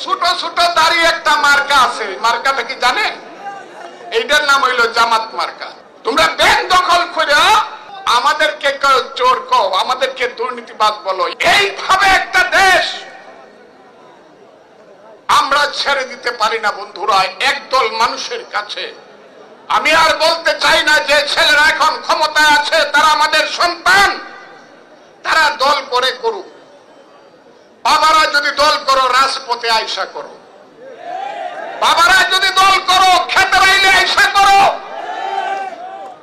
ছোট ছোট দাড়ি একটা মার্কা আছে, মার্কাটা কি জানেন? এইটার নাম হইল জামাত মার্কা। তোমরা ব্যাংক দখল করে আমাদেরকে চোর কও, আমাদেরকে দুর্নীতিবাদ বলো। এইভাবে একটা দেশ আমরা ছেড়ে দিতে পারি না বন্ধুরা, একদল মানুষের কাছে। আমি আর বলতে চাই না যে ছেলেরা এখন ক্ষমতায় আছে তারা আমাদের সন্তান, তারা দল করে করুক। বাবারা যদি দল করো রাজপথে আইসা করো, বাবারা যদি দল করো খেতে রাইলে আইসা করো,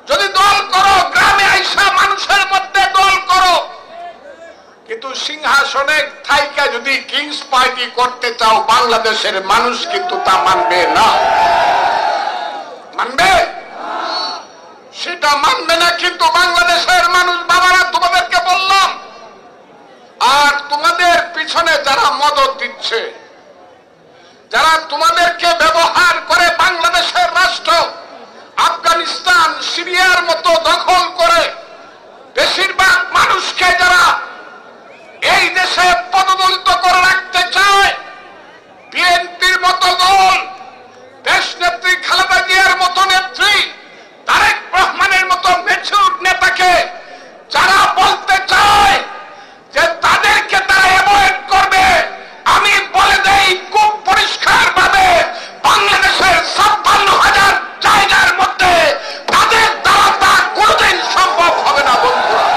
যদি দল করো গ্রামে আইসা মানুষের মধ্যে দল করো। কিন্তু সিংহাসনে থাইকা যদি কিংস পার্টি করতে চাও বাংলাদেশের মানুষ কিন্তু তা মানবে না। মানবে? সেটা মানবে না কিন্তু বাংলাদেশের মানুষ। বাবারা তোমাদেরকে বললাম, আর তোমাদের পিছনে যারা মদদ দিচ্ছে, যারা তোমাদেরকে ব্যবহার করে বাংলাদেশের রাষ্ট্র আফগানিস্তান সিরিয়ার মতো দখল করে বেশিরভাগ মানুষকে যারা এই দেশে পদদলিত করে রাখতে চায়, বিএনপির মতো দল, দেশ নেত্রী খালেদা জিয়ার মতো নেত্রী, তারেক রহমানের মতো ম্যাচিউর নেতাকে যারা বলতে চায় যে তাদেরকে তারা অ্যাভয়েড করবে, আমি বলে দেই খুব পরিষ্কার ভাবে বাংলাদেশের 56,000 জায়গার মধ্যে তাদের দ্বারা তা কোনোদিন সম্ভব হবে না বন্ধুরা।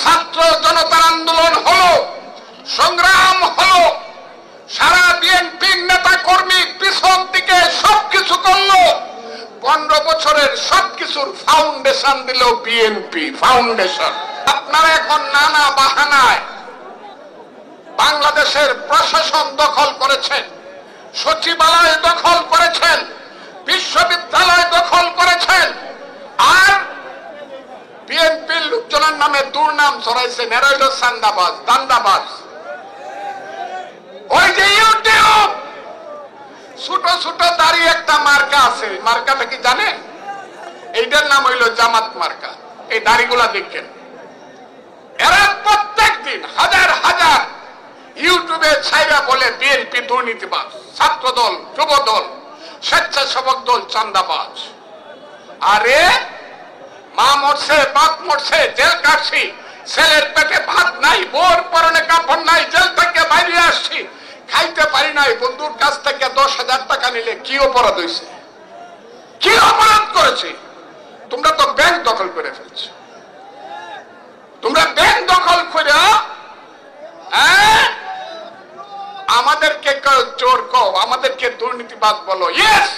ছাত্র জনতার আন্দোলন হলো, সংগ্রাম হলো, সারা বিএনপির নেতা কর্মী পিছন দিকে সবকিছু করলো, 15 বছরের সবকিছুর ফাউন্ডেশন দিল বিএনপি ফাউন্ডেশন। আপনারা এখন নানা বাহানায় বাংলাদেশের প্রশাসন দখল করেছেন, সচিবালয় দখল করেছেন, বিশ্ববিদ্যালয় দখল করেছেন, আর বিএনপির লোকজনের নামে দুর্নাম ছড়াইছেন। এরা হইল চান্দাবাজ, দান্দাবাজ। ওই যে ইউটিউব ছোট ছোট দাড়ি একটা মার্কা আছে, মার্কাটা কি জানেন? এইটার নাম হইল জামাত মার্কা। এই দাড়িগুলা দেখেন, এরা প্রত্যেক দিন হাজার হাজার ইউটিউবে ছাইরা বলে বিএনপি দুর্নীতিবাজ, ছাত্র দল, যুব দল, স্বেচ্ছাসেবক দল চান্দাবাজ। আরে মা মরছে, বাপ মরছে, জেল কাটছি, ছেলের পেটে ভাত নাই, বোর পরনে কাপড় নাই, জেল থেকে বাইরে আসছি, খাইতে পারি নাই, বন্ধুর কাছ থেকে 10,000 টাকা নিলে কি অপরাধ হয়েছে? কি অপরাধ করেছে? তোমরা তো ব্যাংক দখল করে ফেলছো। তোমরা ব্যাংক দখল করে আমাদেরকে চোর কও, আমাদেরকে দুর্নীতিবাদ বলো। ইয়েস,